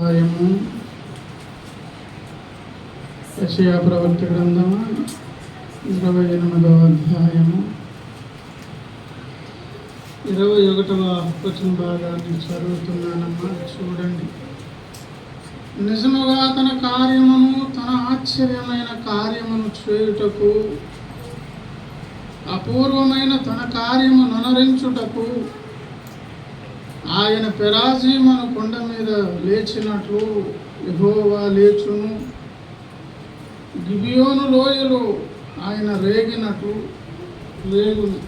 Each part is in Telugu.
అధ్యాయము యెషయా ప్రవక్త గ్రంథము 28వ అధ్యాయము 21వ వచన భాగాన్ని చదువుతున్నానమ్మా. చూడండి. నిజముగా తన కార్యమును, తన ఆశ్చర్యమైన కార్యమును చేయుటకు, అపూర్వమైన తన కార్యము ననరించుటకు ఆయన పెరాజీమును కొండ మీద లేచినట్లు యెహోవా లేచును. గిబియోను లోయలో ఆయన రేగినట్లు రేగును.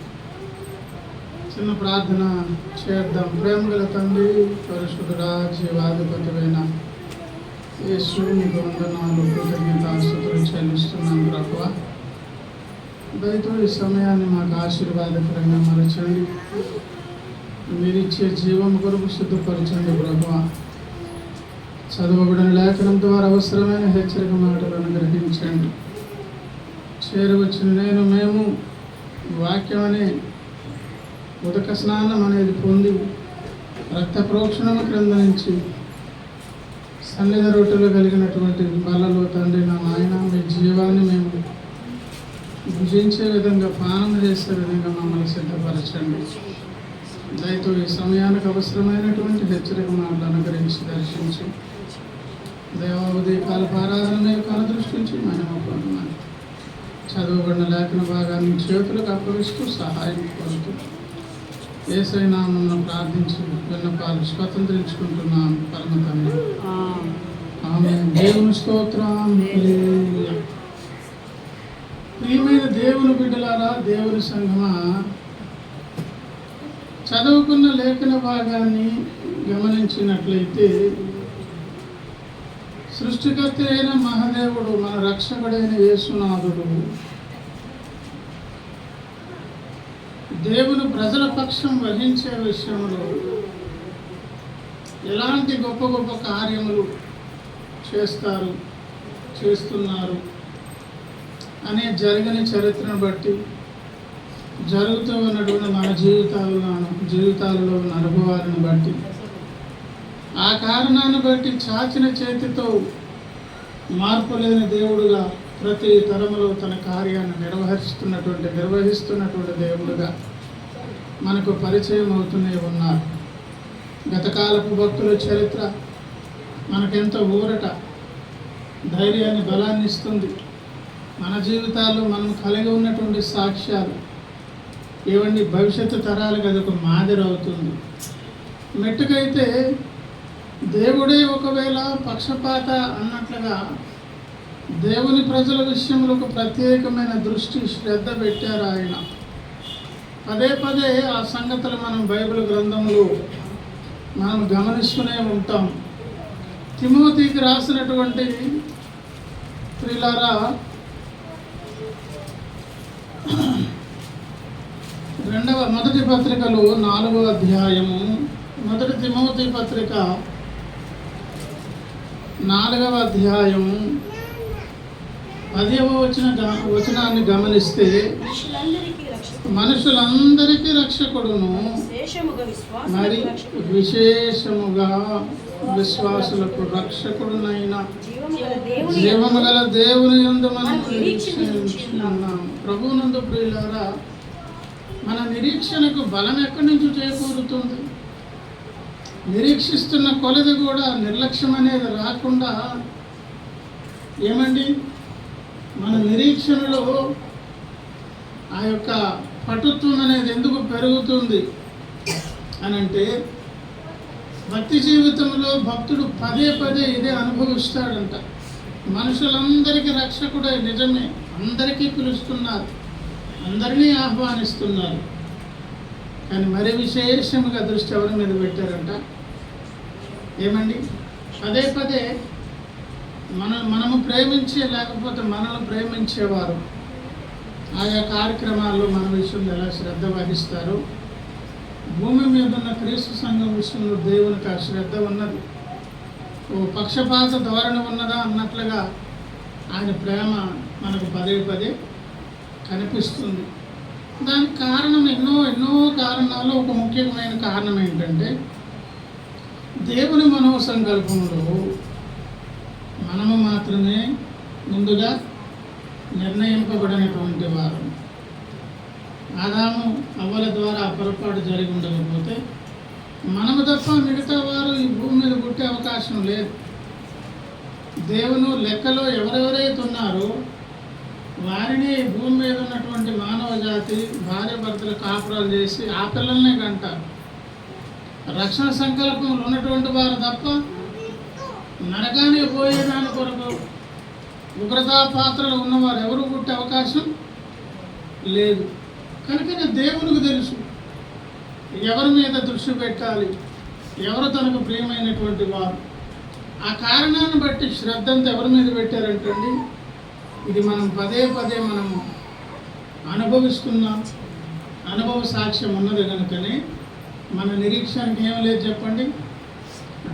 చిన్న ప్రార్థన చేద్దాం. ప్రేమగల తండ్రి, పరిశుద్ధుడా, జీవాధిపతివైన యేసు, మీకు వందనాలు, కృతజ్ఞతాస్తుతులు చెల్లిస్తున్నాను ప్రభువా. దయతో ఈ సమయాన్ని మాకు ఆశీర్వాదకరంగా మలచండి. మీరిచ్చే జీవం కొరకు సిద్ధపరచండి ప్రభువా. చదవబడిన లేఖనం ద్వారా అవసరమైన హెచ్చరిక మాటలను గ్రహించండి. చేరవచ్చిన మేము వాక్యం అనే ఉదక స్నానం అనేది పొంది రక్త ప్రోక్షణము క్రింద నుంచి సన్నిధ రొట్టెలో కలిగినటువంటి బలలో తండ్రి నా నాయన, మీ జీవాన్ని మేము భుజించే విధంగా, పానం చేసే విధంగా మమ్మల్ని సిద్ధపరచండి. దయతో ఈ సమయానికి అవసరమైనటువంటి హెచ్చరిక మాటలు అనుగ్రహించి దర్శించి దేవావధి కాలపు ఆరాధన మీద కనుదృష్టించి మహిమ పొందమని చదవబడిన లేఖన భాగాన్ని చేతులకు అప్పగిస్తూ సహాయం కోరుతూ యేసయ్య నామమున ప్రార్థించి విన్నపాలు స్వతంత్రించుకుంటున్నాను పరమ తండ్రి. ఆమేన్. దేవుని స్తోత్రం. హల్లెలూయా. ప్రియమైన దేవుని బిడ్డలారా, దేవుని సంఘమా, చదువుకున్న లేఖన భాగాన్ని గమనించినట్లయితే సృష్టికర్త అయిన మహాదేవుడు, మన రక్షకుడైన యేసునాథుడు దేవుని ప్రజల పక్షం వహించే విషయంలో ఎలాంటి గొప్ప గొప్ప కార్యములు చేస్తున్నారు అనే జరిగిన చరిత్రను బట్టి, జరుగుతూ ఉన్నటువంటి మన జీవితాలలో ఉన్న అనుభవాలను బట్టి, ఆ కారణాన్ని బట్టి చాచిన చేతితో మార్పు లేని దేవుడుగా ప్రతి తరములో తన కార్యాన్ని నిర్వహిస్తున్నటువంటి దేవుడుగా మనకు పరిచయం అవుతూనే ఉన్నారు. గతకాలపు భక్తుల చరిత్ర మనకెంతో ఊరట, ధైర్యాన్ని, బలాన్ని ఇస్తుంది. మన జీవితాల్లో మనం కలిగి ఉన్నటువంటి సాక్ష్యాలు ఏవండి భవిష్యత్తు తరాలకు అదొక మాదిరి అవుతుంది. మెట్టుకైతే దేవుడే ఒకవేళ పక్షపాత అన్నట్లుగా దేవుని ప్రజల విషయంలో ఒక ప్రత్యేకమైన దృష్టి, శ్రద్ధ పెట్టారు ఆయన. పదే పదే ఆ సంగతులు మనం బైబిల్ గ్రంథంలో మనం గమనిస్తూనే ఉంటాం. తిమోతికి రాసినటువంటి ప్రియులారా, మొదటి పత్రికలు 4వ అధ్యాయము, మొదటి తిమోతి పత్రిక 4వ అధ్యాయము 10వ వచనాన్ని గమనిస్తే, మనుషులందరికీ రక్షకుడును, మరి విశేషముగా విశ్వాసులకు రక్షకుడునైన జీవము గల దేవుని యందు మనం నిరీక్షించుచున్నాము. ప్రభువునందు ప్రియులారా, మన నిరీక్షణకు బలం ఎక్కడి నుంచి చేకూరుతుంది? నిరీక్షిస్తున్న కొలది కూడా నిర్లక్ష్యం అనేది రాకుండా ఏమండి, మన నిరీక్షణలో ఆ యొక్క పటుత్వం అనేది ఎందుకు పెరుగుతుంది అని అంటే, భక్తి జీవితంలో భక్తుడు పదే పదే ఇదే అనుభవిస్తాడంట. మనుషులందరికీ రక్షకుడే, నిజమే, అందరికీ పిలుస్తున్నారు, అందరినీ ఆహ్వానిస్తున్నారు. కానీ మరి విశేషముగా దృష్టి ఎవరి మీద పెట్టారంట? ఏమండి, పదే పదే మనము ప్రేమించే, లేకపోతే మనల్ని ప్రేమించేవారు ఆయా కార్యక్రమాల్లో మన విషయంలో ఎలా శ్రద్ధ వహిస్తారు? భూమి మీద ఉన్న క్రీస్తు సంఘం విషయంలో దేవునికి ఆ శ్రద్ధ ఉన్నది. ఓ పక్షపాత ధోరణి ఉన్నదా అన్నట్లుగా ఆయన ప్రేమ మనకు పదే పదే కనిపిస్తుంది. దానికి కారణం ఎన్నో కారణాలు. ఒక ముఖ్యమైన కారణం ఏంటంటే, దేవుని మనోసంకల్పంలో మనము మాత్రమే ముందుగా నిర్ణయింపబడినటువంటి వారు. ఆదాము అవ్వల ద్వారా ఆ పొరపాటు జరిగి ఉండకపోతే మనము తప్ప మిగతా వారు ఈ భూమి మీద పుట్టే అవకాశం లేదు. దేవుని లెక్కలో ఎవరెవరైతే ఉన్నారో వారిని భూమి మీద ఉన్నటువంటి మానవ జాతి భార్య భర్తలు కాపురాలు చేసి ఆ పిల్లల్నే కంటారు. రక్షణ సంకల్పంలో ఉన్నటువంటి వారు తప్ప నరకానికి పోయేదాని కొరకు ఉగ్రతా పాత్రలు ఉన్నవారు ఎవరు పుట్టే అవకాశం లేదు. కనుక దేవునికి తెలుసు ఎవరి మీద దృష్టి పెట్టాలి, ఎవరు తనకు ప్రియమైనటువంటి వారు. ఆ కారణాన్ని బట్టి శ్రద్ధ అంతా ఎవరి మీద పెట్టారంటండి. ఇది మనం పదే పదే మనము అనుభవిస్తున్నాం, అనుభవ సాక్ష్యం ఉన్నది కనుకనే మన నిరీక్షణకి ఏం లేదు చెప్పండి,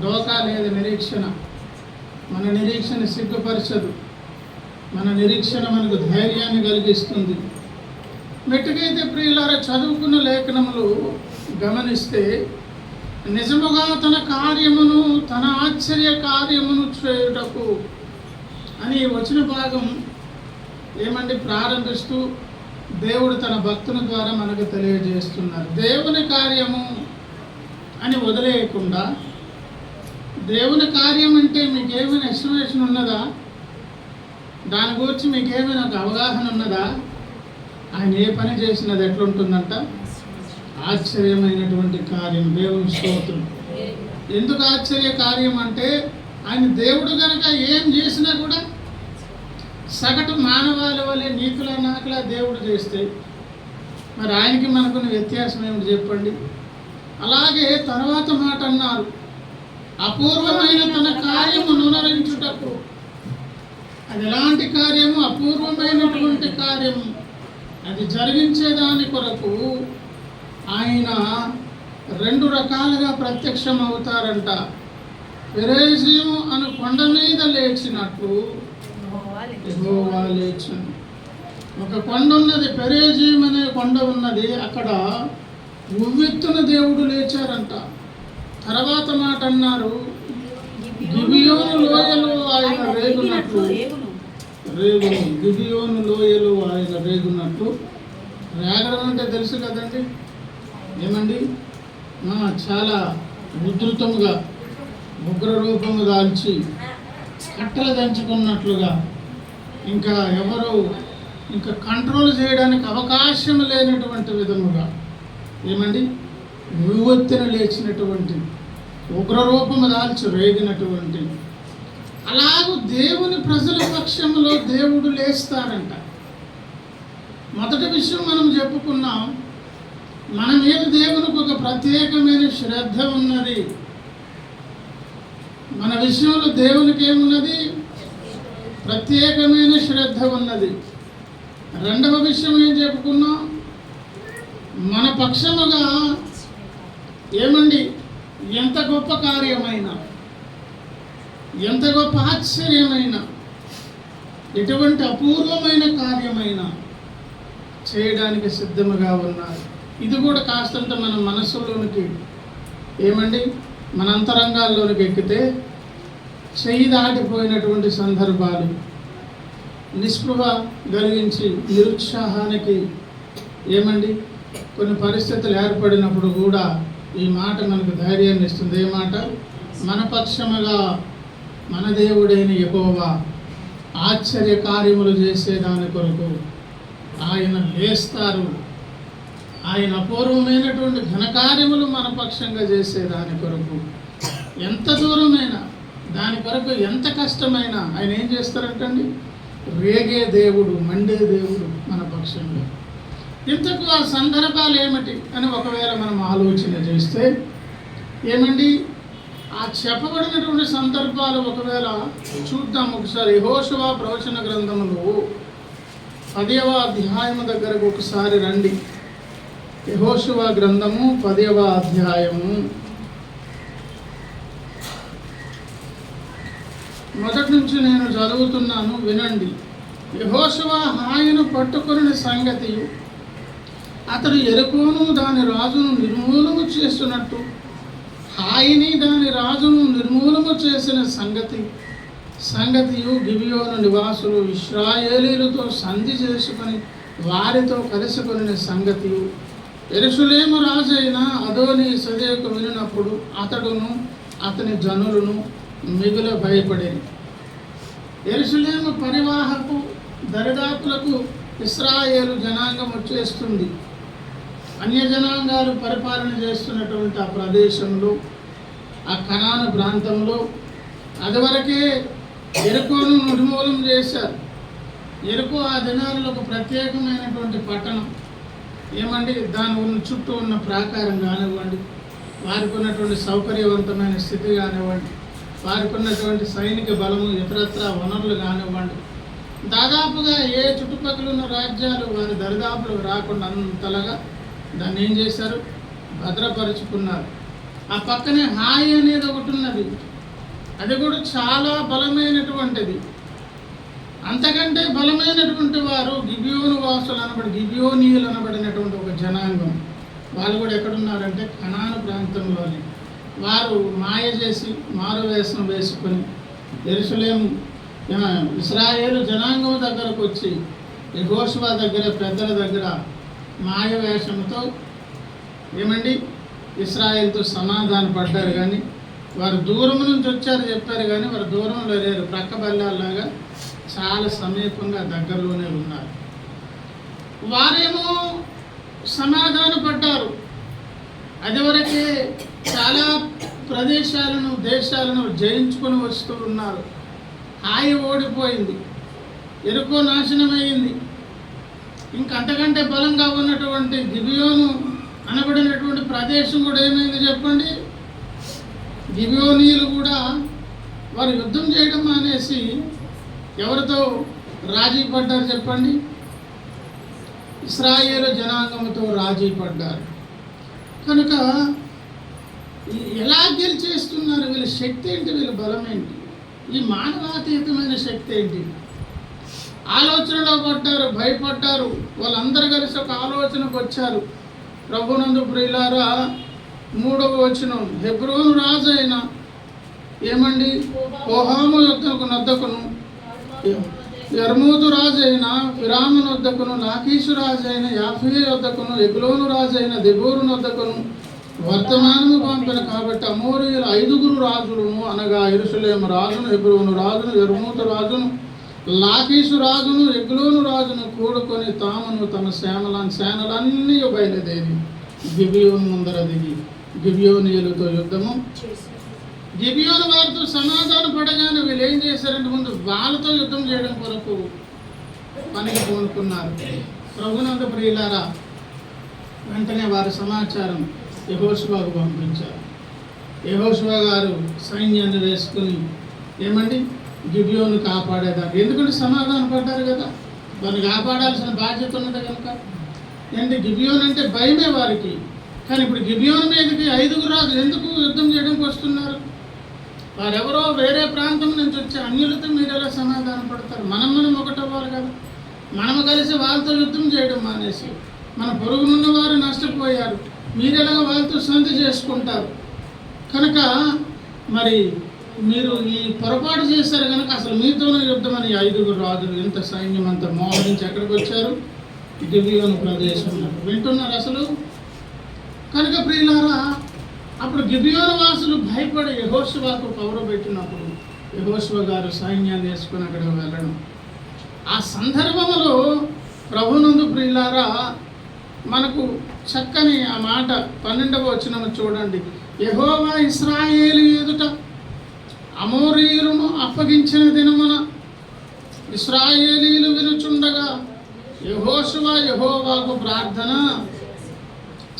డోకా లేదు నిరీక్షణ. మన నిరీక్షణ సిగ్గుపరచదు, మన నిరీక్షణ మనకు ధైర్యాన్ని కలిగిస్తుంది. మెట్టుకైతే ప్రియులారా చదువుకున్న లేఖనములు గమనిస్తే నిజముగా తన కార్యమును, తన ఆశ్చర్య కార్యమును చేయుటకు అని వచ్చిన భాగం ఏమండి ప్రారంభిస్తూ దేవుడు తన భక్తుల ద్వారా మనకు తెలియజేస్తున్నారు. దేవుని కార్యము అని వదిలేయకుండా, దేవుని కార్యం అంటే మీకేమైనా ఎస్టిమేషన్ ఉన్నదా, దాని గురించి మీకేమైనా ఒక అవగాహన ఉన్నదా? ఆయన ఏ పని చేసినది ఎట్లుంటుందంట, ఆశ్చర్యమైనటువంటి కార్యం. దేవుని స్తోత్రం. ఎందుకు ఆశ్చర్య కార్యం అంటే ఆయన దేవుడు కనుక ఏం చేసినా కూడా సగటు మానవాళి వల్లే నీకులా నాకులా దేవుడు చేస్తే మరి ఆయనకి మనకున్న వ్యత్యాసం ఏమిటి చెప్పండి. అలాగే తర్వాత మాట అన్నారు, అపూర్వమైన తన కార్యము నునరించుటకు. అది ఎలాంటి కార్యము? అపూర్వమైనటువంటి కార్యము. అది జరిగించేదాని కొరకు ఆయన 2 రకాలుగా ప్రత్యక్షం అవుతారంట. పెరేజీము అను కొండ మీద లేచినట్లు యెహోవా లేచును. ఒక కొండ ఉన్నది, పెరేజీం అనే కొండ ఉన్నది. అక్కడ ఉవ్వెత్తున దేవుడు లేచారంట. తర్వాత మాట అన్నారు, గిబియోను లోయలో ఆయన రేగునట్లు. గిబియోను లోయలో ఆయన రేగునట్లు. రేగడం అంటే తెలుసు కదండి, ఏమండి, చాలా ఉధృతముగా ఉగ్ర రూపము దాల్చి కట్టలు దంచుకున్నట్లుగా, ఇంకా ఎవరు ఇంకా కంట్రోల్ చేయడానికి అవకాశం లేనటువంటి విధముగా ఏమండి ఉవ్వెత్తున లేచినటువంటి ఉగ్రరూపము దాల్చి రేగినటువంటి. అలాగూ దేవుని ప్రజల పక్షంలో దేవుడు లేస్తారంట. మొదటి విషయం మనం చెప్పుకున్నాం, మన మీద దేవునికి ఒక ప్రత్యేకమైన శ్రద్ధ ఉన్నది. మన విషయంలో దేవునికి ఏమున్నది? ప్రత్యేకమైన శ్రద్ధ ఉన్నది. రెండవ విషయం ఏం చెప్పుకున్నాం, మన పక్షముగా ఏమండి ఎంత గొప్ప కార్యమైనా, ఎంత గొప్ప ఆశ్చర్యమైన, ఎటువంటి అపూర్వమైన కార్యమైనా చేయడానికి సిద్ధముగా ఉన్నారు. ఇది కూడా కాస్తంత మన మనస్సులోనికి ఏమండి మన అంతరంగాల్లోనికి ఎక్కితే చెయ్యి దాటిపోయినటువంటి సందర్భాలు, నిస్పృహ కలిగించి నిరుత్సాహానికి ఏమండి కొన్ని పరిస్థితులు ఏర్పడినప్పుడు కూడా ఈ మాట మనకు ధైర్యాన్ని ఇస్తుంది. ఏ మాట? మన పక్షముగా మన దేవుడైన యెహోవా ఆశ్చర్య కార్యములు చేసేదాని కొరకు ఆయన లేస్తారు. ఆయన అపూర్వమైనటువంటి ఘనకార్యములు మన పక్షంగా చేసేదాని కొరకు ఎంత దూరమైనా, దాని కొరకు ఎంత కష్టమైనా ఆయన ఏం చేస్తారంటండి, రేగే దేవుడు, మండే దేవుడు మన పక్షంగా. ఇంతకు ఆ సందర్భాలు ఏమిటి అని ఒకవేళ మనం ఆలోచన చేస్తే ఏమండి, ఆ చెప్పబడినటువంటి సందర్భాలు ఒకవేళ చూద్దాం ఒకసారి. యెహోషువ ప్రవచన గ్రంథములో 10వ అధ్యాయము దగ్గరకు ఒకసారి రండి. యెహోషువ గ్రంథము 10వ అధ్యాయము మొదటి నుంచి నేను చదువుతున్నాను, వినండి. యెహోషువ హాయిను పట్టుకుని సంగతియు అతడు యెరికోను దాని రాజును నిర్మూలము చేస్తున్నట్టు హాయిని దాని రాజును నిర్మూలము చేసిన సంగతియు గిబియోను నివాసులు ఇశ్రాయేలీలతో సంధి చేసుకొని వారితో కలుసుకొనిన సంగతియు యెరూషలేము రాజైన అదోని సదేకు వినినప్పుడు అతడును అతని జనులను మిగుల భయపడేది. యెరూషలేము పరివాహకు దరిదాపులకు ఇశ్రాయేలు జనాంగం వచ్చేస్తుంది. అన్యజనాంగాలు పరిపాలన చేస్తున్నటువంటి ఆ ప్రదేశంలో, ఆ కనాను ప్రాంతంలో అదివరకే యెరికోను నిర్మూలన చేశారు. యెరికో ఆ దినాలలో ఒక ప్రత్యేకమైనటువంటి పట్టణం. ఏమండి, దాని చుట్టూ ఉన్న ప్రాకారం కానివ్వండి, వారికి ఉన్నటువంటి సౌకర్యవంతమైన స్థితి కానివ్వండి, వారికి ఉన్నటువంటి సైనిక బలము, ఇతరత్ర వనరులు కానివ్వండి, దాదాపుగా ఏ చుట్టుపక్కల ఉన్న రాజ్యాలు వారి దరిదాపులకు రాకుండా అంతలాగా దాన్ని ఏం చేశారు, భద్రపరుచుకున్నారు. ఆ పక్కనే హాయి అనేది ఒకటి ఉన్నది, అది కూడా చాలా బలమైనటువంటిది. అంతకంటే బలమైనటువంటి వారు గిబియోను వాసులు గిబియోనీయులు అనబడినటువంటి ఒక జనాంగం. వాళ్ళు కూడా ఎక్కడున్నారంటే కనాను ప్రాంతంలోనే. వారు మాయ చేసి మారువేషం వేసుకొని యెరూషలేము ఇశ్రాయేలు జనాంగం దగ్గరకు వచ్చి యెహోషువ దగ్గర, పెద్దల దగ్గర మాయ వేషంతో ఏమండి ఇశ్రాయేలుతో సమాధాన పడ్డారు. కానీ వారు దూరం నుంచి వచ్చారు చెప్పారు, కానీ వారు దూరంలో లేరు. ప్రక్క బల్లాల్లాగా చాలా సమీపంగా దగ్గరలోనే ఉన్నారు. వారేమో సమాధాన పడ్డారు. అదివరకే చాలా ప్రదేశాలను, దేశాలను జయించుకొని వస్తూ ఉన్నారు. హాయి ఓడిపోయింది, యెరికో నాశనమైంది. ఇంకంతకంటే బలంగా ఉన్నటువంటి గిబియోను అనబడినటువంటి ప్రదేశం కూడా ఏమైంది చెప్పండి. గిబియోనీయులు కూడా వారు యుద్ధం చేయడం మానేసి ఎవరితో రాజీ పడ్డారు చెప్పండి? ఇశ్రాయేలు జనాంగంతో రాజీ పడ్డారు. కనుక ఎలా గెలిచేస్తున్నారు? వీళ్ళ శక్తి ఏంటి? వీళ్ళ బలం ఏంటి? ఈ మానవాతీతమైన శక్తి ఏంటి? ఆలోచనలో పడ్డారు, భయపడ్డారు. వాళ్ళందరూ కలిసి ఒక ఆలోచనకు వచ్చారు. ప్రభునందు ప్రియులారా, 3వ వచనం, హెబ్రోను రాజు అయిన ఏమండి హోహాము నొద్దకును, యర్మూతు రాజు అయిన ఫిరాము నొద్దకును, లాకీషు రాజు అయిన యాఫే వద్దకును, ఎగ్లోను రాజు అయిన దెబోరు నొద్దకును వర్తమానము పంపిన. కాబట్టి అమోరీయుల 5 రాజులను, అనగా యెరూషలేము రాజును, హెబ్రోను రాజును, యర్మూతు రాజును, లాకీషు రాజును, ఎగ్లోను రాజును కూడుకొని తామును తమ సేనలన్నీ బయలుదేరి గిబియోను ముందర దిగి గిబియోనీయులతో యుద్ధము. గిబియోను వారితో సమాధానం పడగానే వీళ్ళు ఏం చేశారంటే ముందు వాళ్ళతో యుద్ధం చేయడం కొరకు పనికి పూనుకున్నారు. ప్రభునందు ప్రియులారా, వెంటనే వారి సమాచారం యెహోషువకు పంపించారు. యెహోషువ గారు సైన్యాన్ని వేసుకుని ఏమండి గిబియోను కాపాడేదాన్ని, ఎందుకంటే సమాధానం పడ్డారు కదా, వారిని కాపాడాల్సిన బాధ్యత ఉన్నది కనుక. ఏంటి గిబియోన్ అంటే భయమే వారికి. కానీ ఇప్పుడు గిబియోను మీదకి 5 రాజులు ఎందుకు యుద్ధం చేయడానికి వస్తున్నారు? వారెవరో వేరే ప్రాంతం నుంచి వచ్చే అన్యులతో మీరు ఎలా సమాధానం పడతారు? మనం ఒకటవ్వాలి కదా. మనము కలిసి వాళ్ళతో యుద్ధం చేయడం మానేసి మన పొరుగునున్న వారు నష్టపోయారు, మీరు ఎలాగ వాళ్ళతో సంధి చేసుకుంటారు? కనుక మరి మీరు ఈ పొరపాటు చేశారు కనుక అసలు మీతోనే యుద్ధం అని 5 రాజులు ఎంత సైన్యం అంతా మోహరించి ఎక్కడికి వచ్చారు? గిబియోను ప్రదేశంలో. వింటున్నారు అసలు? కనుక ప్రియులారా, అప్పుడు గిబియోను వాసులు భయపడి యెహోషువకు కౌరు పెట్టినప్పుడు యెహోషువ గారు సైన్యాన్ని వేసుకుని అక్కడికి వెళ్ళడం. ఆ సందర్భంలో ప్రభునందు ప్రియులారా, మనకు చక్కని ఆ మాట 12వ వచనం చూడండి. యెహోవా ఇశ్రాయేలు ఎదుట అమోరీయులను అప్పగించిన దినమున ఇశ్రాయేలీలు వినుచుండగా యెహోషువ యెహోవాకు ప్రార్థన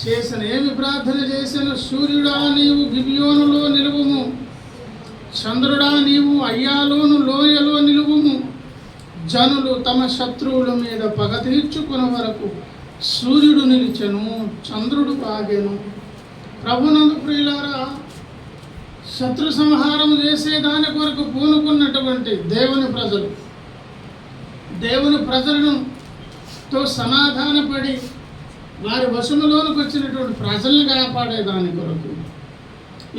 చేసిన. ఏమి ప్రార్థన చేసిన? సూర్యుడా నీవు గిబియోనులో నిలువుము, చంద్రుడా నీవు అయ్యాలోను లోయలో నిలువుము. జనులు తమ శత్రువుల మీద పగ తీర్చుకునే వరకు సూర్యుడు నిలిచెను, చంద్రుడు ఆగెను. ప్రభునందు ప్రియులారా, శత్రు సంహారం చేసేదాని కొరకు పూనుకున్నటువంటి దేవుని ప్రజలతో సమాధానపడి వారి వశములోనికి వచ్చినటువంటి ప్రజలను కాపాడేదాని కొరకు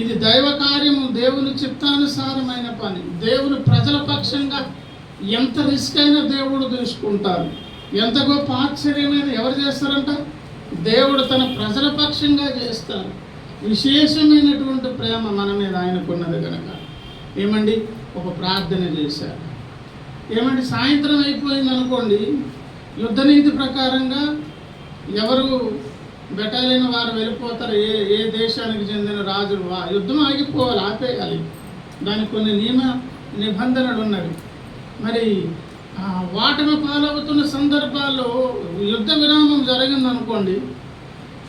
ఇది దైవ కార్యము, దేవుని చిత్తానుసారమైన పని. దేవుని ప్రజల పక్షంగా ఎంత రిస్క్ అయినా దేవుడు తీసుకుంటారు. ఎంత గొప్ప ఆశ్చర్యమైన ఎవరు చేస్తారంట? దేవుడు తన ప్రజల పక్షంగా చేస్తారు. విశేషమైనటువంటి ప్రేమ మన మీద ఆయనకున్నది కనుక ఏమండి ఒక ప్రార్థన చేశారు. ఏమండి సాయంత్రం అయిపోయింది అనుకోండి, యుద్ధ నీతి ప్రకారంగా ఎవరు బెటాలియన్ వారు వెళ్ళిపోతారు. ఏ దేశానికి చెందిన రాజులు యుద్ధం ఆగిపోవాలి, ఆపేయాలి. దానికి కొన్ని నిబంధనలు ఉన్నవి. మరి వాటిని పాలవుతున్న సందర్భాల్లో యుద్ధ విరామం జరిగిందనుకోండి,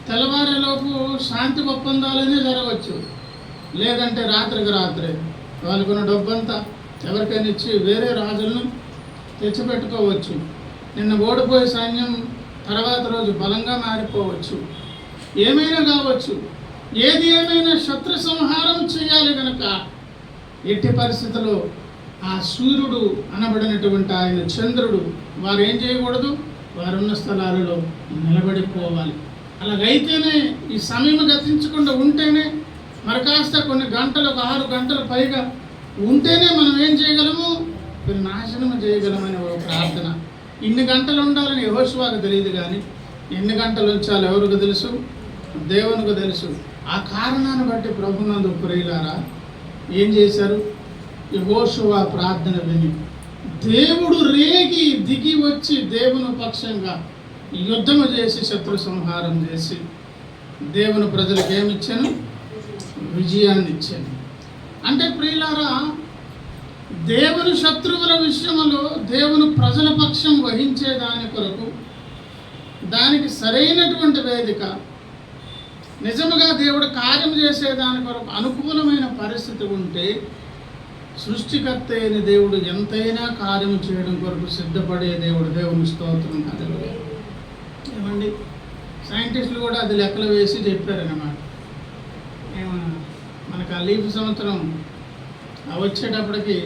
తెల్లవారేలోపు శాంతి ఒప్పందాలనే జరగవచ్చు. లేదంటే రాత్రికి రాత్రే వాళ్ళకున్న డబ్బంతా ఎవరికైనా ఇచ్చి వేరే రాజులను తెచ్చిపెట్టుకోవచ్చు. నిన్న ఓడిపోయే సైన్యం తర్వాత రోజు బలంగా మారిపోవచ్చు. ఏమైనా కావచ్చు. ఏది ఏమైనా శత్రు సంహారం చేయాలి కనుక ఎట్టి పరిస్థితుల్లో ఆ సూర్యుడు అనబడినటువంటి ఆయన, చంద్రుడు వారు ఏం చేయకూడదు, వారున్న స్థలాలలో నిలబడిపోవాలి. అలాగైతేనే ఈ సమయం గతించకుండా ఉంటేనే, మరి కాస్త కొన్ని గంటలు, ఒక 6 గంటల పైగా ఉంటేనే మనం ఏం చేయగలము, నాశనం చేయగలమని ఒక ప్రార్థన. ఇన్ని గంటలు ఉండాలని యెహోషువకు తెలియదు, కానీ ఎన్ని గంటలు ఉంచాలో ఎవరికి తెలుసు? దేవునికి తెలుసు. ఆ కారణాన్ని బట్టి ప్రభునందు ప్రియులారా ఏం చేశారు? యెహోషువ ప్రార్థన విని దేవుడు రేగి దిగి వచ్చి దేవుని పక్షంగా యుద్ధము చేసి శత్రు సంహారం చేసి దేవుని ప్రజలకు ఏమిచ్చాను? విజయాన్ని ఇచ్చాను. అంటే ప్రియులారా, దేవుని శత్రువుల విషయంలో దేవుని ప్రజల పక్షం వహించే దాని కొరకు దానికి సరైనటువంటి వేదిక, నిజముగా దేవుడు కార్యం చేసేదాని కొరకు అనుకూలమైన పరిస్థితి ఉంటే సృష్టికర్త అయిన దేవుడు ఎంతైనా కార్యం చేయడం కొరకు సిద్ధపడే దేవుడు. దేవుని స్తోత్రం. హల్లెలూయా. ఏమండి సైంటిస్టులు కూడా అది లెక్కలు వేసి చెప్పారన్నమాట. మనకు ఆ లీప్ సంవత్సరం వచ్చేటప్పటికి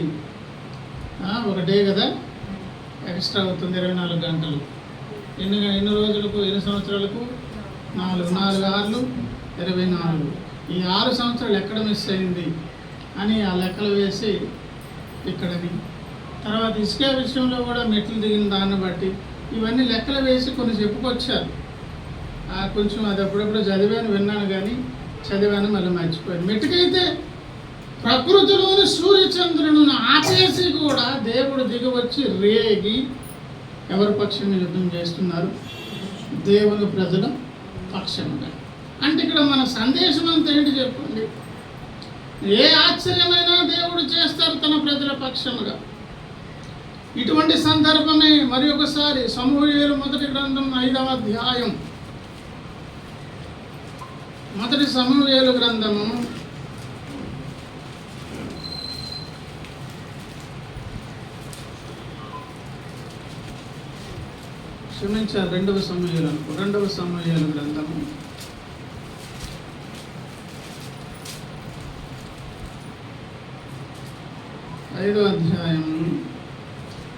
ఒక డే కదా ఎక్స్ట్రా అవుతుంది, 24 గంటలు. ఎన్ని రోజులకు, ఎన్ని సంవత్సరాలకు? 4 6 24. ఈ 6 సంవత్సరాలు ఎక్కడ మిస్ అయింది అని ఆ లెక్కలు వేసి ఇక్కడని, తర్వాత ఇసుక విషయంలో కూడా మెట్లు దిగిన దాన్ని బట్టి ఇవన్నీ లెక్కలు వేసి కొన్ని చెప్పుకొచ్చారు. కొంచెం అది అప్పుడప్పుడు చదివాను, విన్నాను, కానీ చదివాను మళ్ళీ మర్చిపోయాను. మెట్టుకైతే ప్రకృతిలోని సూర్యచంద్రులను ఆపేసి కూడా దేవుడు దిగివచ్చి రేగి ఎవరి పక్షంగా యుద్ధం చేస్తున్నారు? దేవుని ప్రజల పక్షంగా. అంటే ఇక్కడ మన సందేశం అంతా ఏంటి చెప్పండి? ఏ ఆశ్చర్యమైనా దేవుడు చేస్తారు తన ప్రజల పక్షముగా. ఇటువంటి సందర్భమే మరి ఒకసారి సమూయేలు మొదటి గ్రంథం 5వ అధ్యాయం, మొదటి సమూయేలు గ్రంథము 2వ సమూయేలు గ్రంథము 5వ అధ్యాయం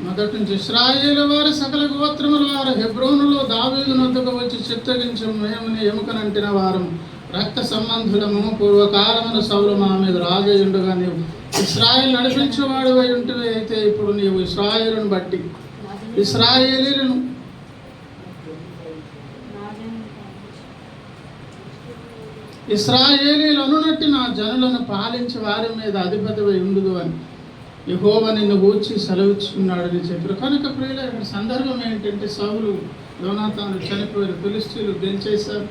మొదటి నుంచి. ఇశ్రాయేలు వారి సకల గోత్రముల వారు హెబ్రోనులో దావీదు నొద్దకు వచ్చి చిత్తగించు, మేము ఎముకనంటిన వారం, రక్త సంబంధులము, పూర్వకాలమున సౌలు మా మీద రాజయుండుగా నీవు ఇశ్రాయేలు నడిపించేవాడు అయి ఉంటే, అయితే ఇప్పుడు నీవు ఇశ్రాయేలును బట్టి ఇశ్రాయేలీలను అనునట్టి నా జనులను పాలించి వారి మీద అధిపతివై ఉండుదు అని యెహోవా నిన్ను గూర్చి సెలవిచ్చుకున్నాడని చెప్పారు. కనుక ప్రియుల ఇక్కడ సందర్భం ఏంటంటే, సౌలు యోనాతాను చనిపోయారు, ఫిలిష్తీయులు గెలిచేశారు,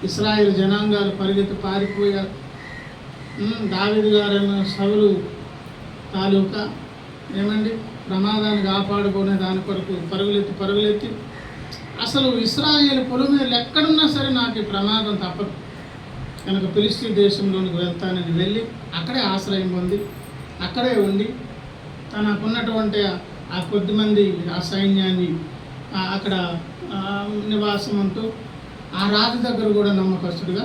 ఇశ్రాయేలు జనాంగాలు పరిగెత్తి పారిపోయారు. దావీదు గారైన సౌలు తాలూకా ఏమండి ప్రమాదాన్ని కాపాడుకునే దాని కొరకు పరుగులెత్తి అసలు ఇశ్రాయేలు పొలిమేరలు ఎక్కడున్నా సరే నాకు ఈ ప్రమాదం తప్పదు కనుక ఫిలిష్తీ దేశంలోనికి వెళ్తానని వెళ్ళి అక్కడే ఆశ్రయం పొంది అక్కడే ఉండి తనకున్నటువంటి ఆ కొద్దిమంది ఆ సైన్యాన్ని అక్కడ నివాసం ఉంటూ ఆ రాజు దగ్గర కూడా నమ్మకస్తుడిగా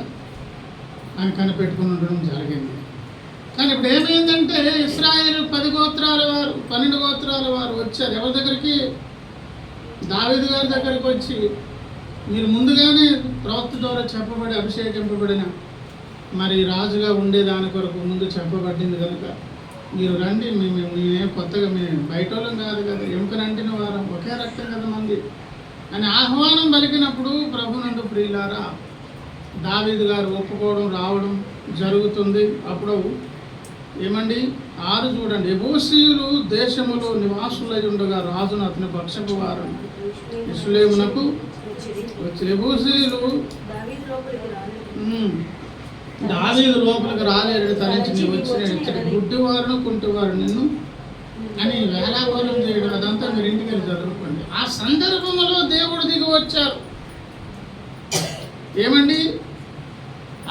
ఆయన కనిపెట్టుకుని ఉండడం జరిగింది. కానీ ఇప్పుడు ఏమైందంటే ఇశ్రాయేలు 10 గోత్రాల వారు 12 గోత్రాల వారు వచ్చారు ఎవరి దగ్గరికి? దావీదు గారి దగ్గరికి వచ్చి, మీరు ముందుగానే ప్రవక్త ద్వారా చెప్పబడి అభిషేకింపబడిన మరి రాజుగా ఉండేదాని కొరకు ముందు చెప్పబడింది కనుక మీరు రండి, మేమేం కొత్తగా మేము బయట వాళ్ళం కాదు కదా, ఎముకనంటిన వారం ఒకే రక్తం కదా మంది అని ఆహ్వానం పలికినప్పుడు ప్రభునందు ప్రియులారా దావీదు గారు ఒప్పుకోవడం రావడం జరుగుతుంది. అప్పుడు ఏమండి 6 చూడండి, యెబూసీయులు దేశములో నివాసులై ఉండగా రాజును అతని పక్షపు వారు యెరూషలేమునకు వచ్చి యెబూసీయులు దావీదు లోపలికి రాలేడు తరించి నీ వచ్చిన ఇచ్చడి గుడ్డివారును కుంటివారు నిన్ను అని వేలాకోలం చేయడం అదంతా మీరు ఇంటికి వెళ్ళి చదువుకోండి. ఆ సందర్భంలో దేవుడు దిగి వచ్చారు. ఏమండి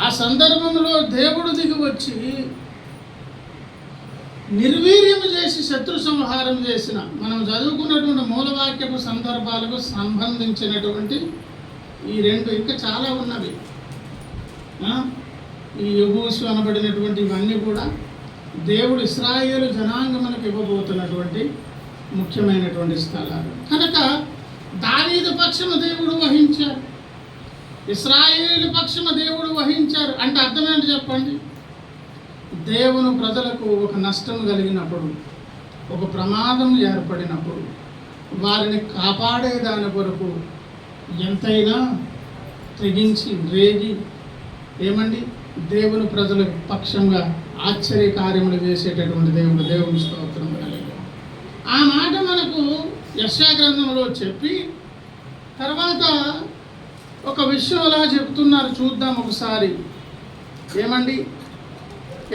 ఆ సందర్భంలో దేవుడు దిగి వచ్చి నిర్వీర్యం చేసి శత్రు సంహారం చేసిన మనం చదువుకున్నటువంటి మూలవాక్యపు సందర్భాలకు సంబంధించినటువంటి ఈ 2 ఇంకా చాలా ఉన్నవి. ఈ యెబూసు అనబడినటువంటి ఇవన్నీ కూడా దేవుడు ఇశ్రాయేలు జనాంగములకు ఇవ్వబోతున్నటువంటి ముఖ్యమైనటువంటి స్థలాలు కనుక దావీదు పక్షము దేవుడు వహించారు, ఇశ్రాయేలు పక్షము దేవుడు వహించారు. అంటే అర్థమేంటి చెప్పండి? దేవుని ప్రజలకు ఒక నష్టం కలిగినప్పుడు, ఒక ప్రమాదం ఏర్పడినప్పుడు వారిని కాపాడేదాని కొరకు ఎంతైనా తెగించి రేగి ఏమండి దేవుని ప్రజల పక్షంగా ఆశ్చర్య కార్యములు చేసేటటువంటి దేవుని స్తోత్రం కలిగి ఆ మాట మనకు యెషయా గ్రంథంలో చెప్పి తర్వాత ఒక విషయం అలా చెప్తున్నారు. చూద్దాం ఒకసారి. ఏమండి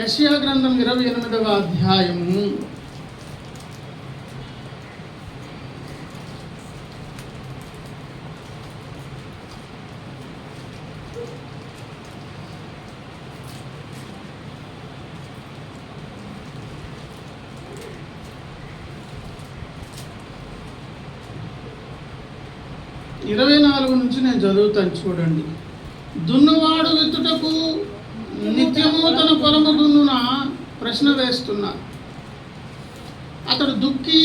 యెషయా గ్రంథం 28వ అధ్యాయము 24 నుంచి నేను చదువుతాను చూడండి. దున్నువాడు విత్తుటకు నిత్యము తన పొలము దున్నున ప్రశ్న వేస్తున్నా, అతడు దుక్కి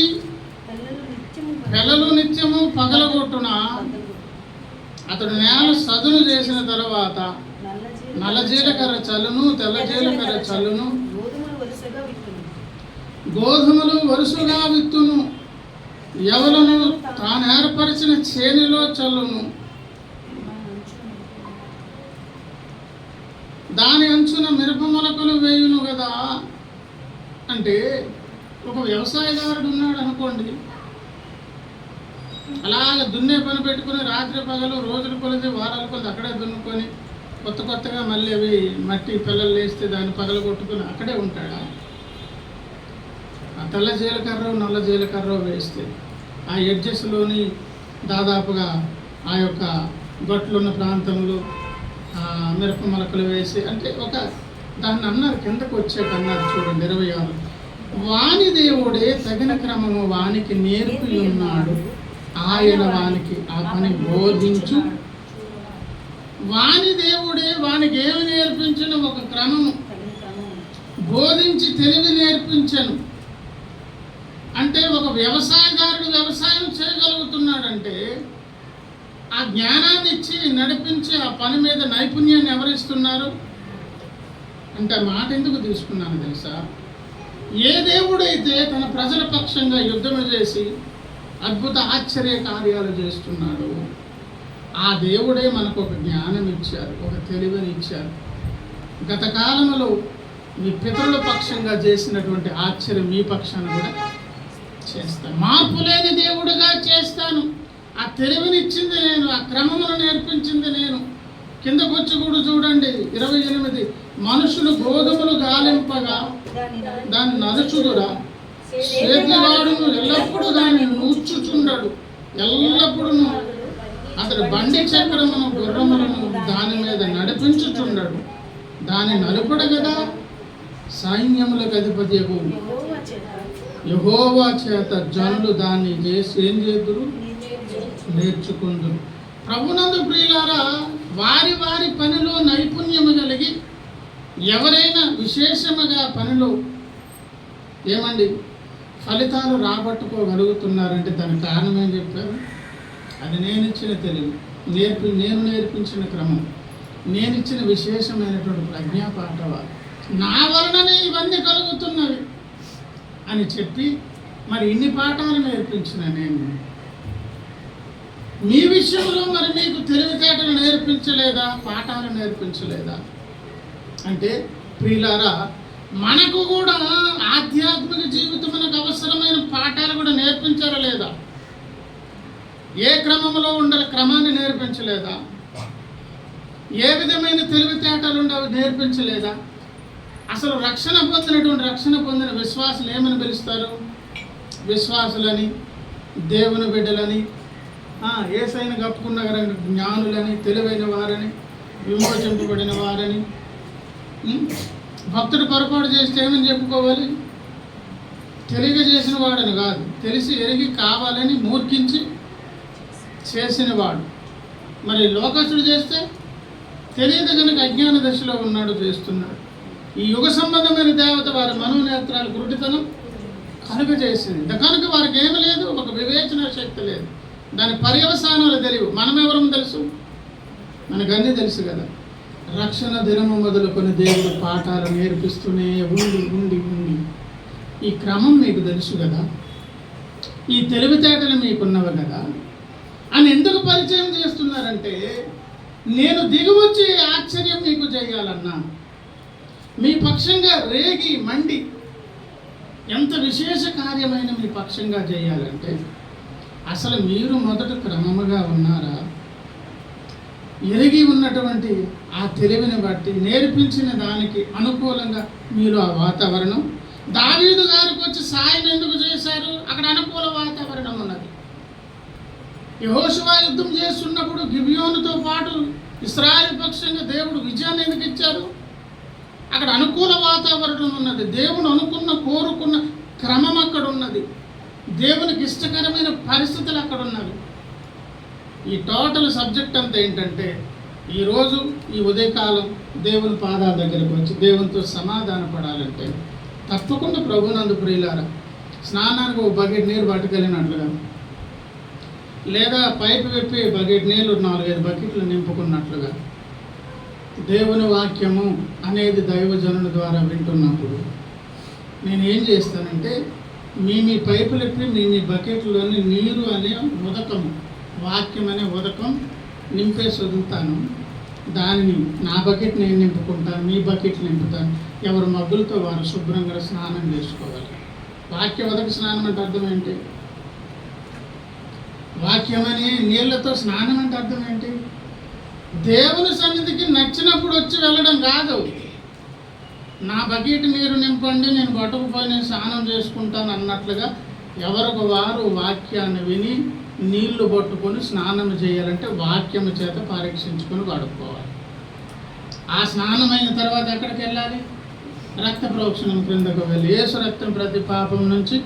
పెళ్ళలు నిత్యము పగలగొట్టున, అతడు నేల సదును చేసిన తర్వాత నల్ల జీలకర్ర చల్లును, తెల్ల జీలకర్ర చల్లును, గోధుమలు వరుసగా విత్తును, ఎవలను తాను ఏర్పరిచిన చేనిలో చల్లును, దాని అంచున మిరప మొలకలు వేయును కదా. అంటే ఒక వ్యవసాయదారుడు ఉన్నాడు అనుకోండి, అలాగ దున్నే పని పెట్టుకుని రాత్రి పగలు రోజుల కొలది వారాల కొలది అక్కడే దున్నుకొని కొత్తగా మళ్ళీ అవి మట్టి పిల్లలు వేస్తే దాన్ని పగల కొట్టుకుని అక్కడే ఉంటాడా? ఆ తెల్ల జీలకర్ర నల్ల జీలకర్ర వేస్తే ఆ ఎడ్జెస్లోని దాదాపుగా ఆ యొక్క గట్లున్న ప్రాంతంలో మిరప మొలకలు వేసి అంటే ఒక దాన్ని అన్నారు, కిందకు వచ్చేటన్నారు చూడండి 26. వాని దేవుడే తగిన క్రమము వానికి నేర్పి ఉన్నాడు, ఆయన వానికి ఆ పని బోధించు. వాని దేవుడే వానికి ఏమి నేర్పించను? ఒక క్రమము బోధించి తెలివి నేర్పించను. అంటే ఒక వ్యవసాయదారుడు వ్యవసాయం చేయగలుగుతున్నాడంటే ఆ జ్ఞానాన్ని ఇచ్చి నడిపించి ఆ పని మీద నైపుణ్యాన్ని ఎవరిస్తున్నారు అంటే మాట ఎందుకు తీసుకున్నాను తెలుసా? ఏ దేవుడైతే తన ప్రజల పక్షంగా యుద్ధం చేసి అద్భుత ఆశ్చర్య కార్యాలు చేస్తున్నాడు, ఆ దేవుడే మనకు ఒక జ్ఞానం ఇచ్చారు, ఒక తెలివిని ఇచ్చారు. గత కాలంలో మీ పితరుల పక్షంగా చేసినటువంటి ఆశ్చర్యం మీ పక్షాన్ని కూడా చేస్తాను. మార్పు లేని దేవుడుగా చేస్తాను. ఆ తెలివినిచ్చింది నేను, ఆ క్రమమును నేర్పించింది నేను. కిందకొచ్చి కూడా చూడండి 28. మనుషులు గోధుమలు గాలింపగా దాన్ని నలుచుదురా, సేద్యవాడును ఎల్లప్పుడూ దాన్ని నూర్చుచుండడు, ఎల్లప్పుడూ అతడు బండి చక్రమును గుర్రములను దాని మీద నడిపించుచుండడు, దాన్ని నలుపడు కదా. సైన్యములకు అధిపతి యెహోవా చేత జనులు దాన్ని చేసి ఏం చేదురు? నేర్చుకుందురు. ప్రభునందు ప్రియులారా, వారి వారి పనిలో నైపుణ్యము కలిగి ఎవరైనా విశేషముగా పనిలో ఏమండి ఫలితాలు రాబట్టుకోగలుగుతున్నారంటే దానికి కారణం ఏం చెప్పారు? అది నేను ఇచ్చిన తెలివి, నేను నేర్పించిన క్రమం. నేనిచ్చిన విశేషమైనటువంటి ప్రజ్ఞాపాఠవాలు, నా వలననే ఇవన్నీ కలుగుతున్నవి అని చెప్పి మరి ఇన్ని పాఠాలు నేర్పించిన నేను మీ విషయంలో మరి మీకు తెలివితేటలు నేర్పించలేదా, పాఠాలు నేర్పించలేదా అంటే ప్రియులారా, మనకు కూడా ఆధ్యాత్మిక జీవితమునకు అవసరమైన పాఠాలు కూడా నేర్పించారా లేదా? ఏ క్రమంలో ఉండాలి క్రమాన్ని నేర్పించలేదా? ఏ విధమైన తెలివితేటలు ఉండవు నేర్పించలేదా? అసలు రక్షణ పొందిన విశ్వాసులు ఏమని పిలుస్తారు? విశ్వాసులని, దేవుని బిడ్డలని, యేసయ్యను కప్పుకున్న జ్ఞానులని, తెలివైన వారని, విమోచింపబడిన వారని. భక్తుడు పొరపాటు చేస్తే ఏమని చెప్పుకోవాలి? తెలియజేసిన వాడని కాదు, తెలిసి ఎరిగి కావాలని మూర్ఖించి చేసినవాడు. మరి లోకస్తుడు చేస్తే తెలియదు కనుక అజ్ఞాన దశలో ఉన్నాడు, చేస్తున్నాడు. ఈ యుగ సంబంధమైన దేవత వారి మనోనేత్రాలు గురుడితనం కలుగజేసింది కనుక వారికి ఏమి లేదు, ఒక వివేచన శక్తి లేదు, దాని పర్యవసానాలు తెలియవు. మనమెవరం తెలుసు? మనకన్నీ తెలుసు కదా. రక్షణ దినము మొదలుకొని దేవుడు పాఠాలు నేర్పిస్తూనే ఉండి ఉండి ఉండి ఈ క్రమం మీకు తెలుసు కదా, ఈ తెలివితేటలు మీకున్నవి కదా అని ఎందుకు పరిచయం చేస్తున్నారంటే, నేను దిగువచ్చి ఆశ్చర్యం మీకు చేయాలన్నా, మీ పక్షంగా రేగి మండి ఎంత విశేష కార్యమైన మీ పక్షంగా చేయాలంటే, అసలు మీరు మొదట క్రమముగా ఉన్నారా? ఎరిగి ఉన్నటువంటి ఆ తెలివిని బట్టి నేర్పించిన దానికి అనుకూలంగా మీరు ఆ వాతావరణం, దావీదు గారికి వచ్చి సాయం ఎందుకు చేశారు? అక్కడ అనుకూల వాతావరణం ఉన్నది. యెహోషువ యుద్ధం చేస్తున్నప్పుడు గిబియోనుతో పాటు ఇశ్రాయేలు పక్షంగా దేవుడు విజయాన్ని ఎందుకు ఇచ్చారు? అక్కడ అనుకూల వాతావరణం ఉన్నది. దేవుడు కోరుకున్న క్రమం అక్కడ ఉన్నది. దేవునికి ఇష్టకరమైన పరిస్థితులు అక్కడ ఉన్నవి. ఈ టోటల్ సబ్జెక్ట్ అంతా ఏంటంటే, ఈరోజు ఈ ఉదయకాలం దేవుని పాదాల దగ్గరకు వచ్చి దేవునితో సమాధాన పడాలంటే తప్పకుండా ప్రభునందు ప్రియులారా, స్నానానికి ఒక బకెట్ నీరు పట్టుకెళ్ళినట్లుగా, లేదా పైపు విప్పి బకెట్ నీళ్ళు 4-5 బకెట్లు నింపుకున్నట్లుగా దేవుని వాక్యము అనేది దైవజనుల ద్వారా వింటున్నప్పుడు నేను ఏం చేస్తానంటే, మీ పైపులు విప్పి మీ బకెట్లోని నీరు అనే ఉదకము, వాక్యం అనే ఉదకం నింపేసి వదులుతాను. దానిని నా బకెట్ నేను నింపుకుంటాను, మీ బకెట్ నింపుతాను. ఎవరు మగ్గులతో వారు శుభ్రంగా స్నానం చేసుకోవాలి. వాక్య ఉదక స్నానం అంటే అర్థం ఏంటి? వాక్యమని నీళ్లతో స్నానం అంటే అర్థం ఏంటి? దేవుని సన్నిధికి నచ్చినప్పుడు వచ్చి వెళ్ళడం కాదు. నా బకెట్ నీరు నింపండి, నేను పట్టుకుపోయి నేను స్నానం చేసుకుంటాను అన్నట్లుగా ఎవరికి వారు వాక్యాన్ని విని నీళ్లు పట్టుకొని స్నానం చేయాలంటే వాక్యము చేత పరీక్షించుకొని కడుక్కోవాలి. ఆ స్నానం అయిన తర్వాత ఎక్కడికి వెళ్ళాలి? రక్త ప్రోక్షణం క్రిందకు వెళ్ళి యేసు రక్తం ప్రతి పాపం నుంచి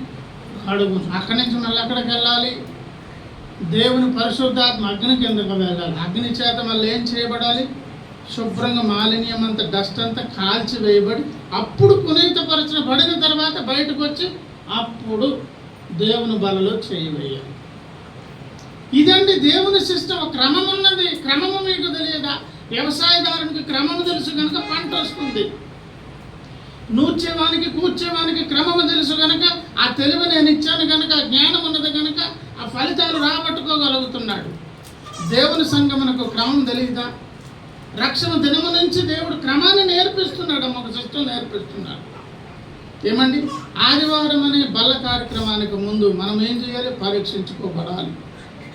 కడుగు. అక్కడి నుంచి మళ్ళీ ఎక్కడికి వెళ్ళాలి? దేవుని పరిశుద్ధాత్మ అగ్ని కిందకు వెళ్ళాలి. అగ్ని చేత మళ్ళీ ఏం చేయబడాలి? శుభ్రంగా మాలిన్యం అంతా, డస్ట్ అంతా కాల్చి వేయబడి అప్పుడు పునీతపరచబడిన తర్వాత బయటకు వచ్చి అప్పుడు దేవుని బలలో చేయవేయాలి. ఇదండి దేవుని సిస్టమ్. క్రమం ఉన్నది. క్రమము మీకు తెలియదా? వ్యవసాయదారునికి క్రమము తెలుసు కనుక పంట వస్తుంది. నూర్చేవానికి కూర్చేవానికి క్రమము తెలుసు కనుక, ఆ తెలివి నేను ఇచ్చాను కనుక, జ్ఞానం ఉన్నది కనుక ఆ ఫలితాలు రాబట్టుకోగలుగుతున్నాడు. దేవుని సంఘమునకు క్రమం తెలియదా? రక్షణ దినము నుంచి దేవుడు క్రమాన్ని నేర్పిస్తున్నాడు, ఒక సిస్టం నేర్పిస్తున్నాడు. ఏమండి, ఆదివారం అనే బల్ల కార్యక్రమానికి ముందు మనం ఏం చేయాలి? పరీక్షించుకోబడాలి.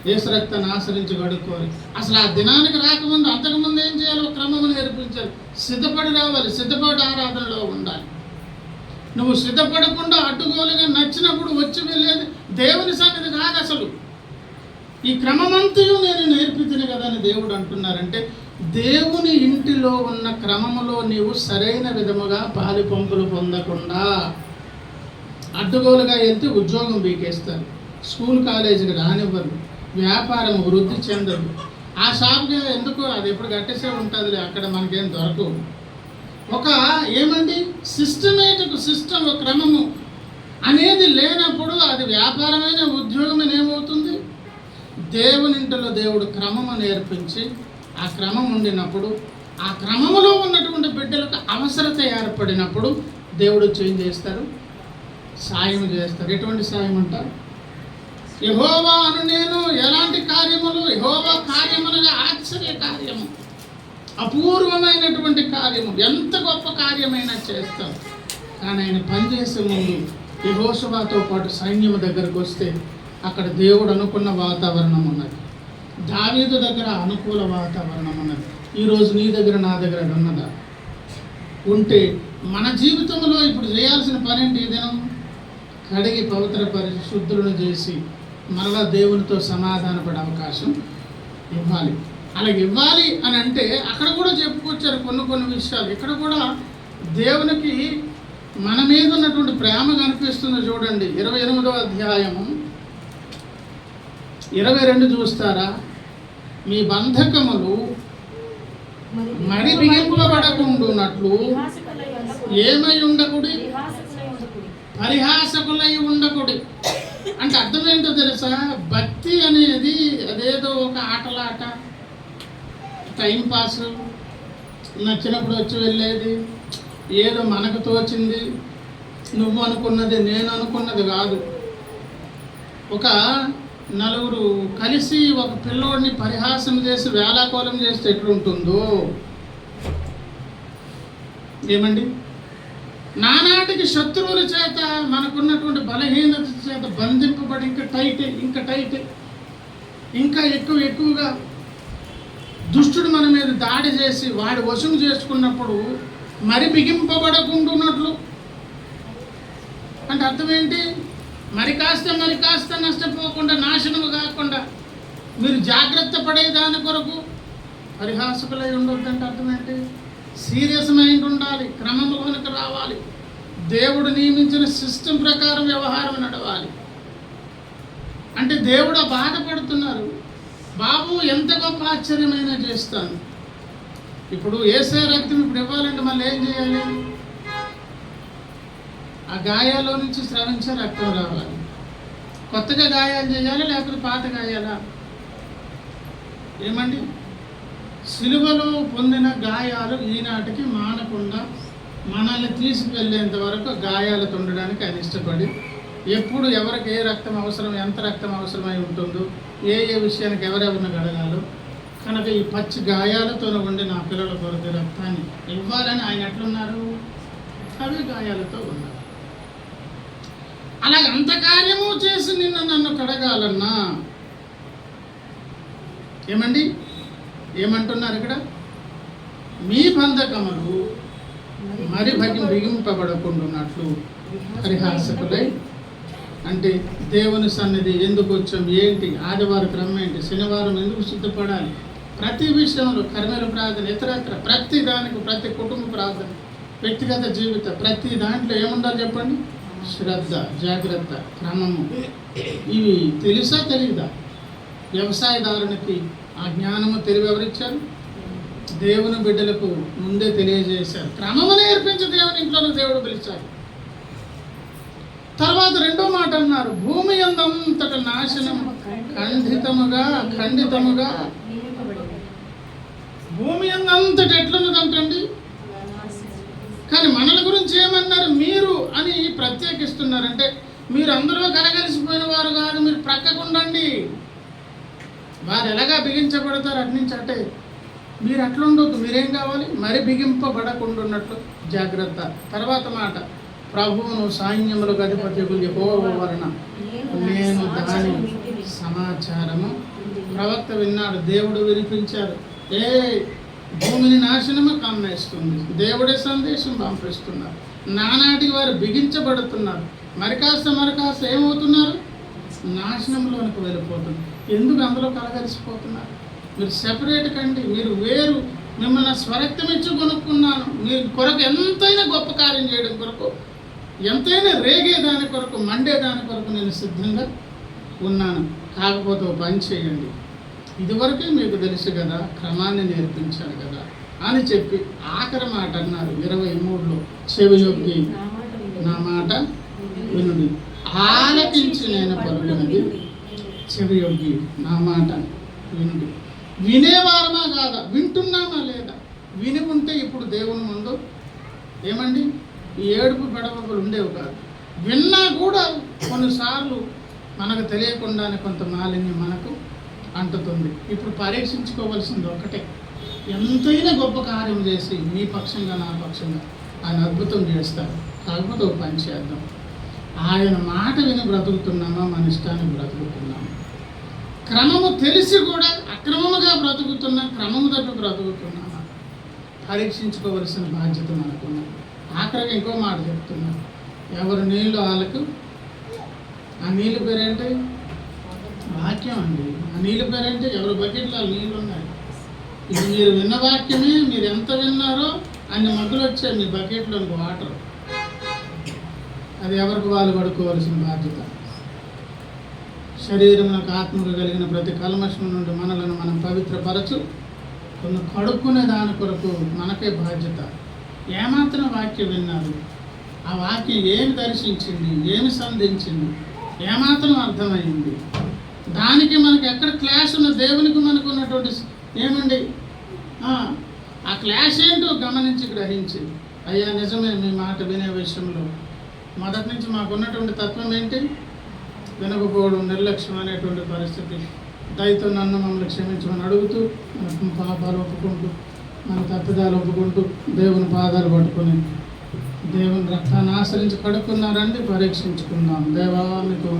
యేసు రక్తాన్ని ఆశ్రయించి కడుక్కోవాలి. అసలు ఆ దినానికి రాకముందు, అంతకుముందు ఏం చేయాలి? ఒక క్రమము నేర్పించాలి. సిద్ధపడి రావాలి, సిద్ధపడి ఆరాధనలో ఉండాలి. నువ్వు సిద్ధపడకుండా అడ్డుగోలుగా నచ్చినప్పుడు వచ్చి వెళ్ళేది దేవుని సన్నిధి కాదు. అసలు ఈ క్రమమంతయు నేను నేర్పించింది కదా అని దేవుడు అంటున్నారంటే, దేవుని ఇంటిలో ఉన్న క్రమములో నీవు సరైన విధముగా పాలి పంపులు పొందకుండా అడ్డుగోలుగా వెళ్తే ఉద్యోగం బీకేస్తారు, స్కూల్ కాలేజీకి రానివ్వరు, వ్యాపారం వృద్ధి చెందదు. ఆ షాప్కి ఎందుకు, అది ఎప్పుడు కట్టేసే ఉంటుంది, అక్కడ మనకేం దొరకవు. ఒక ఏమండి సిస్టమేటిక్ సిస్టమ్, క్రమము అనేది లేనప్పుడు అది వ్యాపారమైన ఉద్యోగమైన ఏమవుతుంది? దేవునింటిలో దేవుడు క్రమము నేర్పించి ఆ క్రమం ఉండినప్పుడు ఆ క్రమములో ఉన్నటువంటి బిడ్డలకు అవసరత ఏర్పడినప్పుడు దేవుడు చేంజ్ చేస్తారు, సాయం చేస్తారు. ఎటువంటి సాయం అంటారు? యెహోవా అను నేను ఎలాంటి కార్యములు? యెహోవా కార్యములుగా ఆశ్చర్య కార్యము, అపూర్వమైనటువంటి కార్యము, ఎంత గొప్ప కార్యమైనా చేస్తారు. కానీ ఆయన పనిచేసే ముందు యెహోషువతో పాటు సైన్యము దగ్గరకు వస్తే అక్కడ దేవుడు అనుకున్న వాతావరణం ఉన్నది. దావీదు దగ్గర అనుకూల వాతావరణం ఉన్నది. ఈరోజు నీ దగ్గర నా దగ్గర ఉన్నదా? ఉంటే మన జీవితంలో ఇప్పుడు చేయాల్సిన పని ఏంటి? ఈ దినం కడిగి పవిత్ర పరిశుద్ధులను చేసి మరలా దేవునితో సమాధానపడే అవకాశం ఇవ్వాలి. అలాగే ఇవ్వాలి అని అంటే అక్కడ కూడా చెప్పుకొచ్చారు కొన్ని విషయాలు. ఇక్కడ కూడా దేవునికి మన మీద ఉన్నటువంటి ప్రేమ కనిపిస్తుంది. చూడండి 28వ అధ్యాయము 22 చూస్తారా? మీ బంధకములు మరి బిగింపబడకుండునట్లు ఏమై ఉండకుడి, పరిహాసకులై ఉండకుడి. అంటే అర్థం ఏంటో తెలుసా? భక్తి అనేది అదేదో ఒక ఆటలాట, టైంపాస్, నచ్చినప్పుడు వచ్చి వెళ్ళేది, ఏదో మనకు తోచింది, నువ్వు అనుకున్నది నేను అనుకున్నది కాదు. ఒక నలుగురు కలిసి ఒక పిల్లోడిని పరిహాసం చేసి వేలాకోలం చేస్తే ఎట్లుంటుందో ఏమండి? నానాటికి శత్రువుల చేత మనకున్నటువంటి బలహీనత చేత బంధింపబడి ఇంకా టైట్ ఇంకా ఎక్కువగా దుష్టుడు మన మీద దాడి చేసి వాడి వశం చేసుకున్నప్పుడు మరి బిగింపబడకుండాన్నట్లు అంటే అర్థం ఏంటి? మరి కాస్త నష్టపోకుండా, నాశనము కాకుండా మీరు జాగ్రత్త పడే దాని కొరకు పరిహాసకులై ఉండొద్దంటే అర్థం ఏంటి? సీరియస్ మైండ్ ఉండాలి, క్రమంలోనికి రావాలి, దేవుడు నియమించిన సిస్టమ్ ప్రకారం వ్యవహారం నడవాలి. అంటే దేవుడు బాధపడుతున్నారు, బాబు ఎంత గొప్ప ఆశ్చర్యమైనా చేస్తాను. ఇప్పుడు ఏసే రక్తం ఇప్పుడు ఇవ్వాలంటే మళ్ళీ ఏం చేయాలి? ఆ గాయాల్లో నుంచి స్రవించే రక్తం రావాలి. కొత్తగా గాయాలు చేయాలి లేకపోతే పాత గాయాలా? ఏమండి? సిలువలో పొందిన గాయాలు ఈనాటికి మానకుండా మనల్ని తీసుకువెళ్ళేంత వరకు గాయాలతో ఉండడానికి ఆయన ఇష్టపడి ఎప్పుడు ఎవరికి ఏ రక్తం అవసరం, ఎంత రక్తం అవసరమై ఉంటుందో, ఏ విషయానికి ఎవరెవరిని గడగాలో కనుక ఈ పచ్చి గాయాలతో ఉండి నా పిల్లల కొరకు రక్తాన్ని ఇవ్వాలని ఆయన ఎట్లున్నారు? అవి గాయాలతో ఉన్నారు. అలాగే అంత కార్యము చేసి నన్ను కడగాలన్నా ఏమండి? ఏమంటున్నారు ఇక్కడ? మీ బంధకములు మరి బిగింపబడకుండాన్నట్లు పరిహాసకులై. అంటే దేవుని సన్నిధి ఎందుకు వచ్చాం, ఏంటి, ఆదివారం క్రమం ఏంటి, శనివారం ఎందుకు సిద్ధపడాలి, ప్రతి విషయంలో కర్మల ప్రార్థన, ఇతరత్ర ప్రతి దానికి, ప్రతి కుటుంబ ప్రార్థన, వ్యక్తిగత జీవిత ప్రతి దాంట్లో ఏముండాలి చెప్పండి? శ్రద్ధ, జాగ్రత్త, క్రమము. ఇవి తెలుసా తెలియదా? వ్యవసాయదారునికి ఆ జ్ఞానము తెలివి ఎవరిచ్చారు? దేవుని బిడ్డలకు ముందే తెలియజేశారు. క్రమము నేర్పించి దేవుని ఇంట్లో దేవుడు పిలిచారు. తర్వాత రెండో మాట అన్నారు, భూమి అందంతట నాశనం ఖండితముగా భూమి అందంతట ఎట్లున్నదంటండి. కానీ మనల గురించి ఏమన్నారు? మీరు అని ప్రత్యేకిస్తున్నారంటే మీరు అందరూ కలగలిసిపోయిన వారు కాదు, మీరు ప్రక్కకుండండి. వారు ఎలాగా బిగించబడతారు అటు నుంచి అంటే మీరు అట్లా ఉండొద్దు. మీరేం కావాలి? మరి బిగింపబడకుండా ఉన్నట్లు జాగ్రత్త. తర్వాత మాట, ప్రభువును సైన్యములకు అధిపత్యకు యెహోవా వలన నేను దాని సమాచారము. ప్రవక్త విన్నాడు, దేవుడు వినిపించారు. భూమిని నాశనము కమ్మేస్తుంది, దేవుడే సందేశం పంపిస్తున్నారు. నానాటికి వారు బిగించబడుతున్నారు. మరి కాస్త ఏమవుతున్నారు? నాశనంలోనికి వెళ్ళిపోతున్నారు. ఎందుకు అందులో కలగలిసిపోతున్నారు? మీరు సెపరేట్ కండి, మీరు వేరు. మిమ్మల్ని స్వరక్తం ఇచ్చి కొనుక్కున్నాను, మీ కొరకు ఎంతైనా గొప్ప కార్యం చేయడం కొరకు, ఎంతైనా రేగే దాని కొరకు, మండే దాని కొరకు నేను సిద్ధంగా ఉన్నాను. కాకపోతే పని చేయండి, ఇదివరకే మీకు తెలుసు కదా, క్రమాన్ని నేర్పించాను కదా అని చెప్పి ఆఖరి మాట అన్నారు 23లో, చెవియొగ్గి నా మాట వినుడి, ఆలకించి నేను పలుకున్నది చెవియొగ్గి నా మాట వినుడి. వినేవారమా కాదా? వింటున్నామా లేదా? విని ఉంటే ఇప్పుడు దేవుని ముందు ఏమండి ఈ ఏడుపు పెడవలు ఉండేవి కాదు. విన్నా కూడా కొన్నిసార్లు మనకు తెలియకుండానే కొంత మాలిన్యం మనకు అంటుతుంది. ఇప్పుడు పరీక్షించుకోవాల్సింది ఒకటే, ఎంతైనా గొప్ప కార్యం చేసి మీ పక్షంగా నా పక్షంగా ఆయన అద్భుతం చేస్తారు. కాకపోతే ఒక పని చేద్దాం, ఆయన మాట విని బ్రతుకుతున్నామా, మన ఇష్టాన్ని బ్రతుకుతున్నామా, క్రమము తెలిసి కూడా అక్రమముగా బ్రతుకుతున్నా, క్రమము తప్పి బ్రతుకుతున్నామా, పరీక్షించుకోవలసిన బాధ్యత మనకున్నది. ఆఖరికి ఇంకో మాట చెప్తున్నాను, ఎవరు నీళ్ళు వాళ్ళకు, ఆ నీళ్ళ పేరేంటి? వాక్యం అండి. ఆ నీళ్ళ పేరేంటి? ఎవరి బకెట్లో నీళ్ళు ఉన్నాయి. ఇది మీరు విన్న వాక్యమే, మీరు ఎంత విన్నారో అన్ని మగ్గులు వచ్చాయి మీ బకెట్లోనికి వాటర్. అది ఎవరికి వాళ్ళు పడుకోవాల్సిన బాధ్యత. శరీరమునకు ఆత్మకు కలిగిన ప్రతి కల్మషం నుండి మనలను మనం పవిత్రపరచు కొన్ని కడుక్కునే దాని కొరకు మనకే బాధ్యత. ఏమాత్రం వాక్యం విన్నారు, ఆ వాక్యం ఏమి దర్శించింది, ఏమి సంధించింది, ఏమాత్రం అర్థమైంది, దానికి మనకి ఎక్కడ క్లాష్ ఉన్న దేవునికి మనకు ఉన్నటువంటి ఏమండి ఆ క్లాష్ ఏంటో గమనించి గ్రహించి, అయ్యా నిజమే మీ మాట వినే విషయంలో మొదటి నుంచి మాకు ఉన్నటువంటి తత్వం ఏంటి? వినకపోవడం, నిర్లక్ష్యం అనేటువంటి పరిస్థితి. దయతో నన్ను మమ్మల్ని క్షమించమని అడుగుతూ, మన పాపాలు ఒప్పుకుంటూ, మన తప్పిదాలు ఒప్పుకుంటూ, దేవుని పాదాలు పట్టుకొని దేవుని రక్తాన్ని ఆశ్రయించి కడుక్కున్నారండి. పరీక్షించుకుందాం. దేవా మీకు